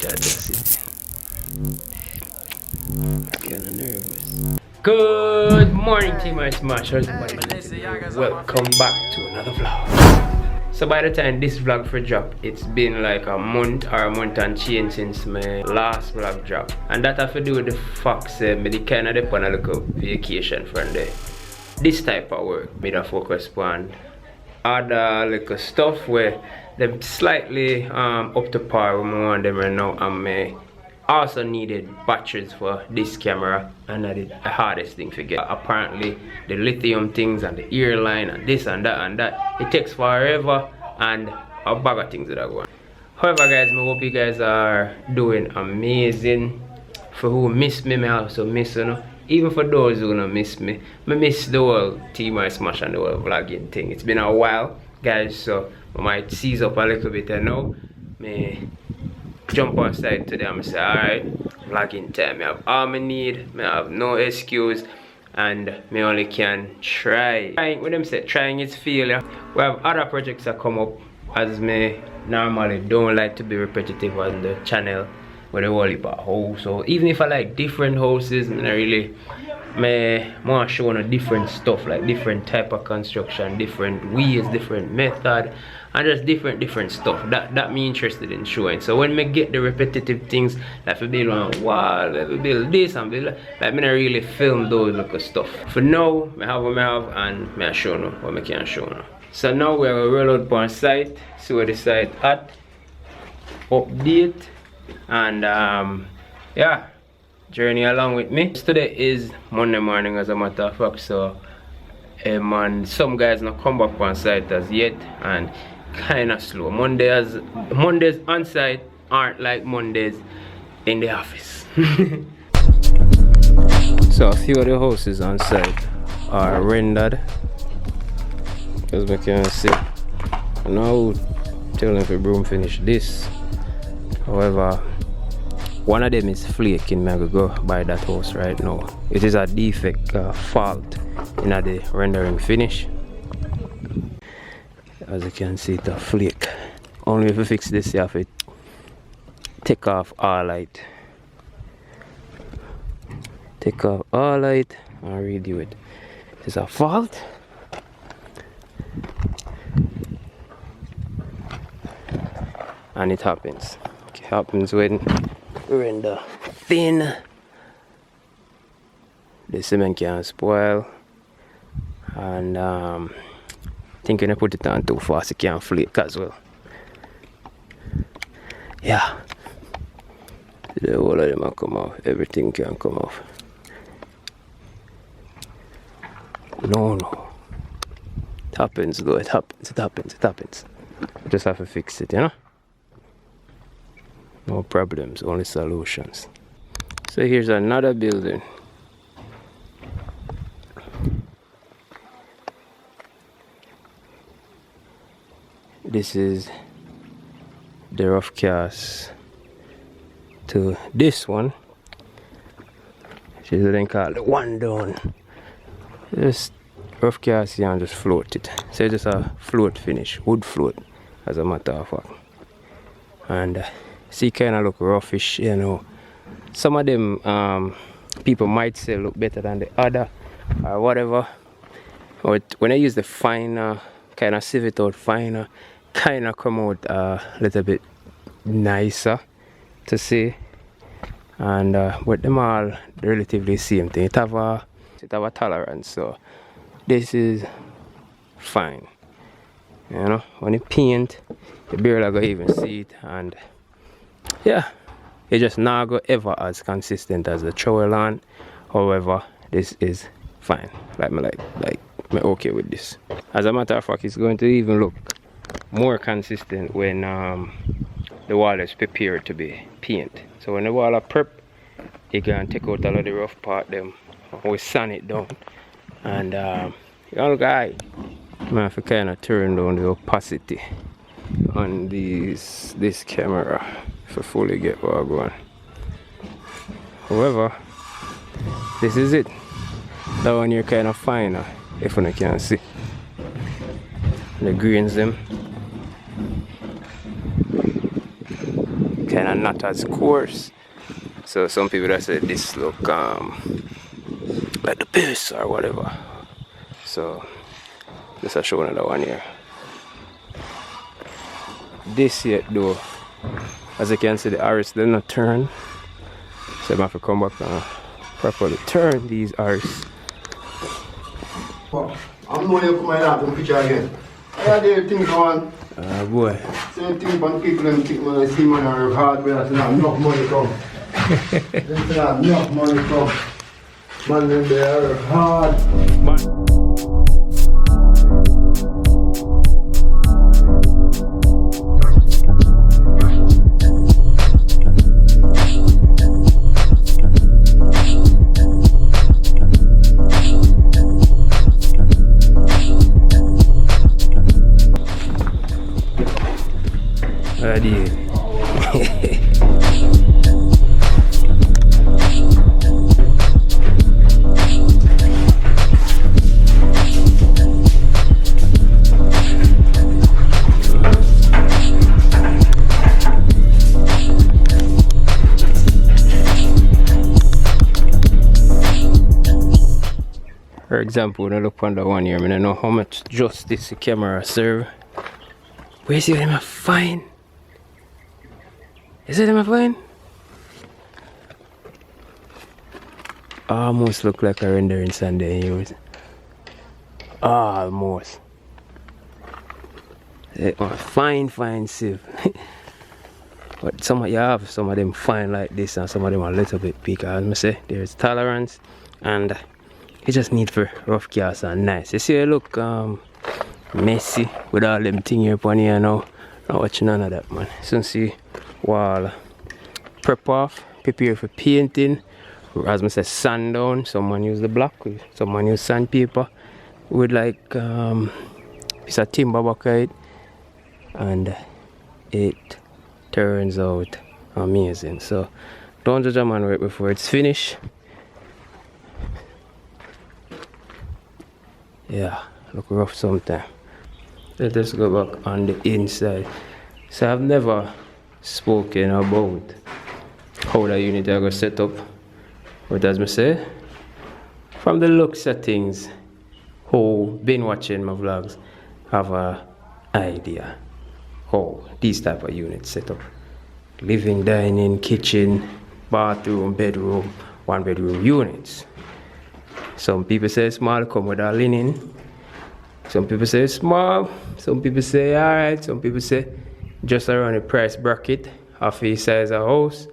chat sit. Kinda nervous. Good morning team, Ismash. How's everybody doing? Welcome back to another vlog. So by the time this vlog for drop, it's been like a month or a month and change since my last vlog drop. And that have to do with the fact that I kinda dip on a little vacation from this type of work. Me that focus on other little stuff where they're slightly up to par with more them right now, and I also needed batteries for this camera, and that is the hardest thing to get. Apparently the lithium things and the ear line and this and that, it takes forever and a bag of things that are going. However guys, I hope you guys are doing amazing. For who miss me, I also miss you. Even for those who don't miss me, I miss the whole team Ismash and the whole vlogging thing. It's been a while guys, so I might seize up a little bit and now me jump on side today and say alright, vlogging time. I have all I need, I have no excuse, and me only can try. When them say trying is failure, we have other projects that come up, as me normally don't like to be repetitive on the channel with the whole heap of house. So even if I like different houses, I really want to show on different stuff, like different type of construction, different ways, different method, and just different stuff that me interested in showing. So when me get the repetitive things, like we build on a wall, like we build this and build like me not really film those little stuff. For now, I have what I have, and I show you what I can show you. So now we are going to roll out on site, see where the site at, update, and yeah, journey along with me. Today is Monday morning as a matter of fact, so and some guys not come back on site as yet, and kinda slow. Mondays on site aren't like Mondays in the office. So a few of the houses on site are rendered, as we can see. And now tell them if the broom finish this. However, one of them is flaking. I'm gonna go buy that house right now. It is a defect fault in the rendering finish. As you can see, it's a flake. Only if you fix this, you have to take off all light. Take off all light and redo it. It's a fault. And it happens. It happens when render thin. The cement can spoil, and thinking I put it on too fast, it can flake as well. Yeah, the whole of them will come off. Everything can come off. No, it happens though. It happens. You just have to fix it, you know. No problems, only solutions. So here's another building. This is the rough cast to this one. She's then called the one down. Just rough cast here and just float it. So it's just a float finish, wood float, as a matter of fact. And see, kind of look roughish, you know. Some of them people might say look better than the other or whatever. But when I use the finer, kind of sieve it out finer, kind of come out a little bit nicer to see. And but them all relatively same thing. It have a tolerance, so this is fine. You know, when you paint, you barely go even see it, and yeah, it just not go ever as consistent as the trowel on. However, this is fine. Like me okay with this. As a matter of fact, it's going to even look more consistent when the wall is prepared to be painted. So when the wall are prep, you can take out all of the rough part them, we sand it down, and you look alright. I have to kind of turn down the opacity on this camera to fully get what I'm going. However, this is it. That one you're kind of finer, if you can see. The greens them kind of not as coarse. So some people that say this look like the best or whatever. So just a show another one here. This yet though, as you can see, the arcs did not turn. So I'm gonna have to come back and properly turn these arcs. I'm going to come out and picture again. I did things on. Boy. Same thing on people and people when I see man are hardware, I say enough money come. They say enough money come. Man them they are hard. For example, when I look on the one here, I don't know how much justice the camera serve. Where is it them fine? Is it them fine? Almost look like a rendering Sunday use. Almost. Fine sieve. But some of you have some of them fine like this and some of them a little bit big. As I say, there's tolerance and it just need for rough cast and nice. You see it look messy with all them thing here upon here now. Not watching none of that, man. So see wall prep off, prepare for painting. As I said, sand down. Someone use the block, someone use sandpaper with like piece of timber bucket, and it turns out amazing. So don't judge a man work before it's finished. Yeah, look rough sometimes. Let us go back on the inside. So I've never spoken about how the unit I go set up. But as I say, from the looks of things, who been watching my vlogs have a idea how these type of units set up. Living, dining, kitchen, bathroom, bedroom, one bedroom units. Some people say small come with a linen. Some people say small. Some people say alright. Some people say just around the price bracket of the size of house.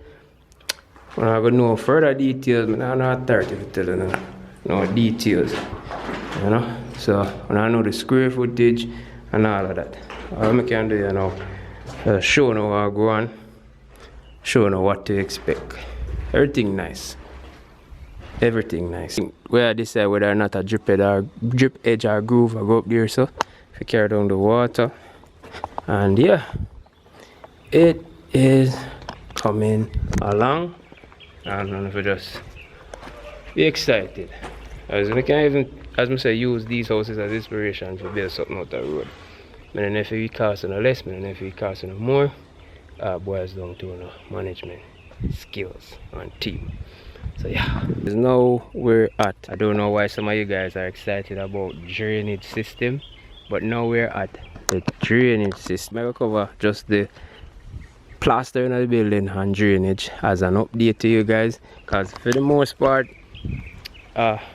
When I go know further details, I'm not authority to tell you no details. You know? So when I know the square footage and all of that. All I can do, you know, show you how I go on, show you what to expect. Everything nice. Everything nice. Where I decide whether or not a drip edge or groove I go up there, so if you carry down the water. And yeah, it is coming along. And if you just be excited. As we can even, as I say, use these houses as inspiration to build something out the road. I don't know if it costs no less, I don't know if it costs no more. Boils down to management, skills, and team. So yeah, there's now we're at. I don't know why some of you guys are excited about drainage system, but now we're at the drainage system. I will cover just the plastering of the building and drainage as an update to you guys, because for the most part, that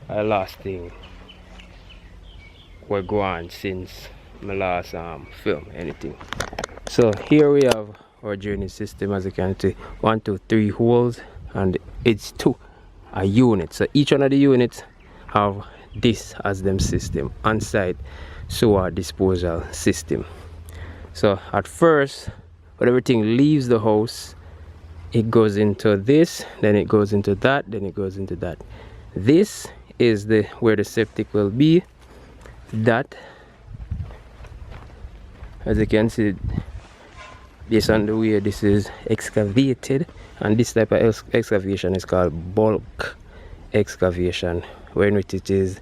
last thing we're going since my last film anything. So here we have our drainage system. As you can see, 1, 2, 3 holes, and it's a unit. So each one of the units have this as them system, on-site sewer disposal system. So at first, when everything leaves the house, it goes into this, then it goes into that, then it goes into that. This is the where the septic will be. That, as you can see, based on the way this is excavated, and this type of excavation is called bulk excavation, when it is,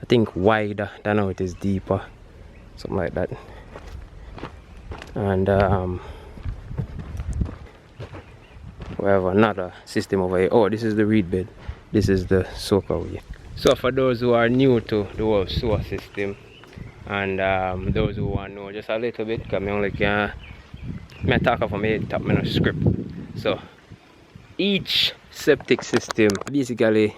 I think, wider than how it is deeper, something like that. And we have another system over here. Oh, this is the reed bed. This is the soak away. So for those who are new to the whole sewer system, and those who want to know just a little bit, because I only can talk from my top of script. So each septic system basically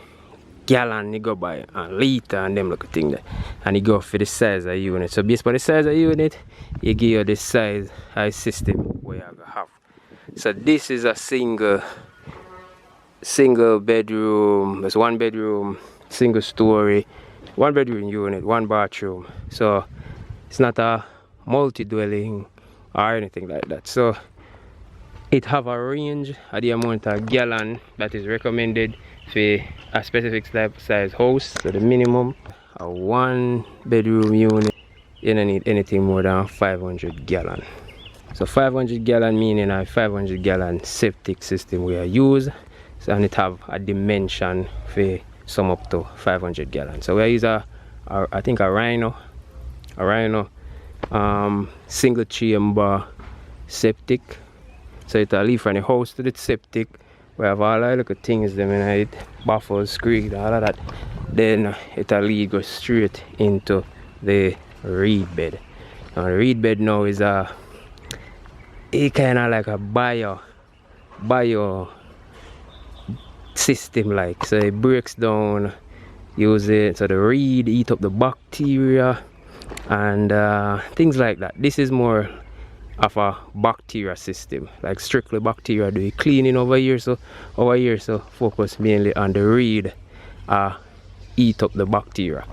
gallon you go by and liter and them look thing there, and you go for the size of unit. So based on the size of unit, you give you the size of system where you have. So this is a single bedroom. It's one bedroom, single story, one bedroom unit, one bathroom. So it's not a multi-dwelling or anything like that. So it have a range of the amount of gallon that is recommended for a specific type of size house. So the minimum, a one bedroom unit, you don't need anything more than 500 gallon. So 500 gallon meaning a 500 gallon septic system we are use. So, and it have a dimension for some up to 500 gallon. So we use I think a Rhino single chamber septic. So it'll leave from the house to the septic. We have all the little things them in it, baffles, screed, all of that. Then it'll lead go straight into the reed bed. Now the reed bed now is a kind of like a bio system like. So it breaks down, use it, so the reed eat up the bacteria and things like that. This is more of a bacteria system, like strictly bacteria do cleaning over here. So focus mainly on the reed eat up the bacteria.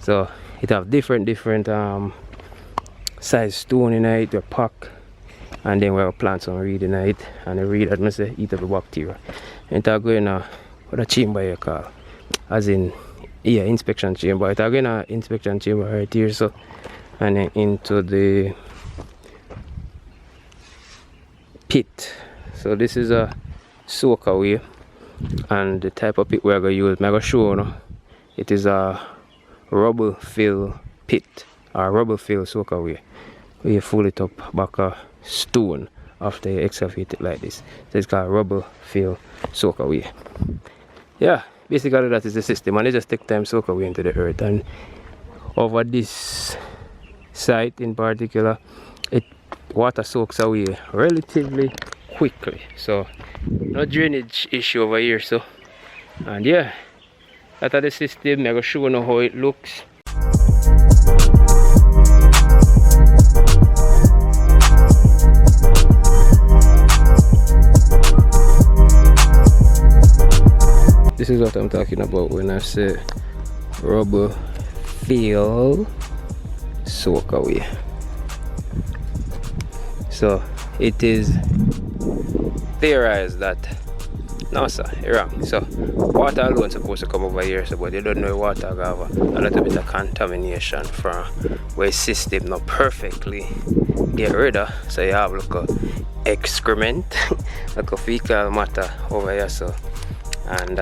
So it have different size stone in it, we pack, and then we have plant some reed in it, and the reed, as I say, eat up the bacteria. And it's going to what a chamber you call, as in inspection chamber. It's going to inspection chamber right here. So and then into the pit. So this is a soak away, and the type of pit we're going to use, I'm going to show you. It is a rubble fill pit or rubble fill soak away. We fill it up back a stone after you excavate it like this. So it's called rubble fill soak away. Yeah, basically that is the system, and it just take time soak away into the earth. And over this site in particular, water soaks away relatively quickly, so no drainage issue over here. So, and yeah, that's the system. I'm gonna show you how it looks. This is what I'm talking about when I say rubber fill soak away. So it is theorized that no sir, you're wrong. So water alone is supposed to come over here, so but you don't know water have a little bit of contamination from where system not perfectly get rid of. So you have like a excrement, like a fecal matter over here. So and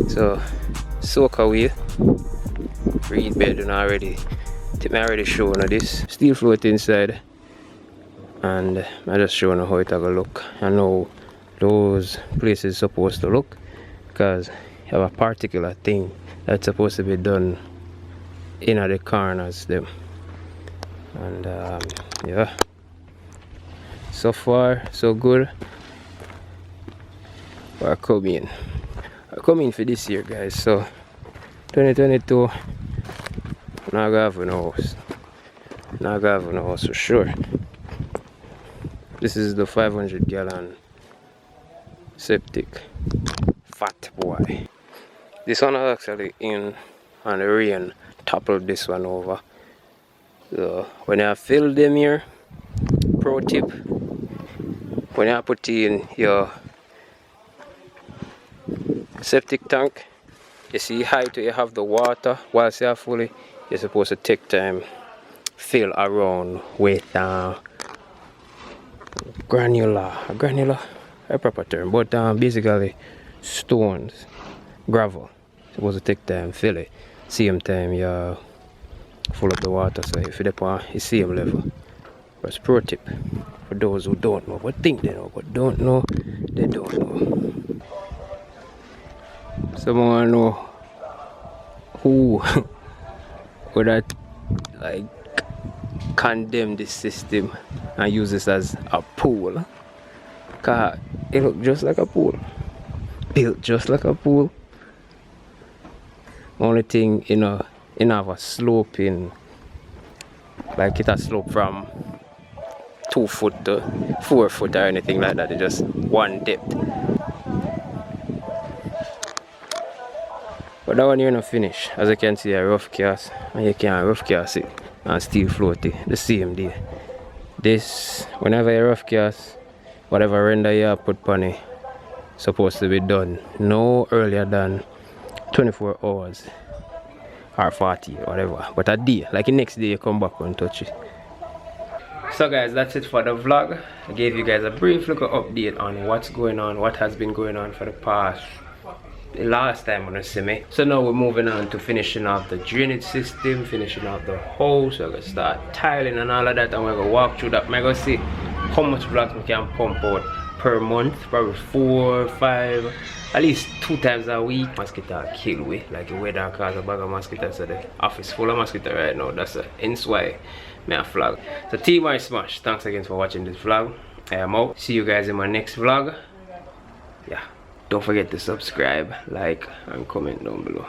so soak away reed bed and already showing you this steel float inside, and I just showing you how it will look and how those places supposed to look, because you have a particular thing that's supposed to be done in the corners them. And yeah, so far so good. I come in for this year, guys. So 2022 not gonna have no house for sure. This is the 500 gallon septic, fat boy. This one is actually in on the rain, toppled this one over. So when I fill them here, pro tip, when I put in your septic tank, you see how you have the water whilst you are fully, you're supposed to take time fill around with granular, a proper term, but basically stones, gravel. Supposed to take time fill it, same time you full up the water, so if you dip on the same level. That's pro tip for those who don't know, but think they know, but don't know, they don't know. Someone know who would that like condemn this system and use this as a pool? Cause it look just like a pool, built just like a pool. Only thing, you know, it have a slope in, like it has slope from 2 foot to 4 foot or anything like that. It's just one depth. But that one you're not finished. As you can see, a rough cast, and you can rough cast it and still float it the same day. This, whenever you rough cast, whatever render you put on it, supposed to be done no earlier than 24 hours or 40 or whatever, but a day, like the next day you come back and touch it. So guys, that's it for the vlog. I gave you guys a brief little update on what's going on, what has been going on for the last time on the semi. So now we're moving on to finishing off the drainage system, finishing off the hose. So we're gonna start tiling and all of that, and we're gonna walk through that. We're gonna see how much vlogs we can pump out per month, probably 4 or 5, at least 2 times a week. Mosquito kill we, like the weather cause a bag of mosquitoes, so the office full of mosquitoes right now. That's hence why me a vlog. So Team Ismash, thanks again for watching this vlog. I am out. See you guys in my next vlog. Yeah, don't forget to subscribe, like, and comment down below.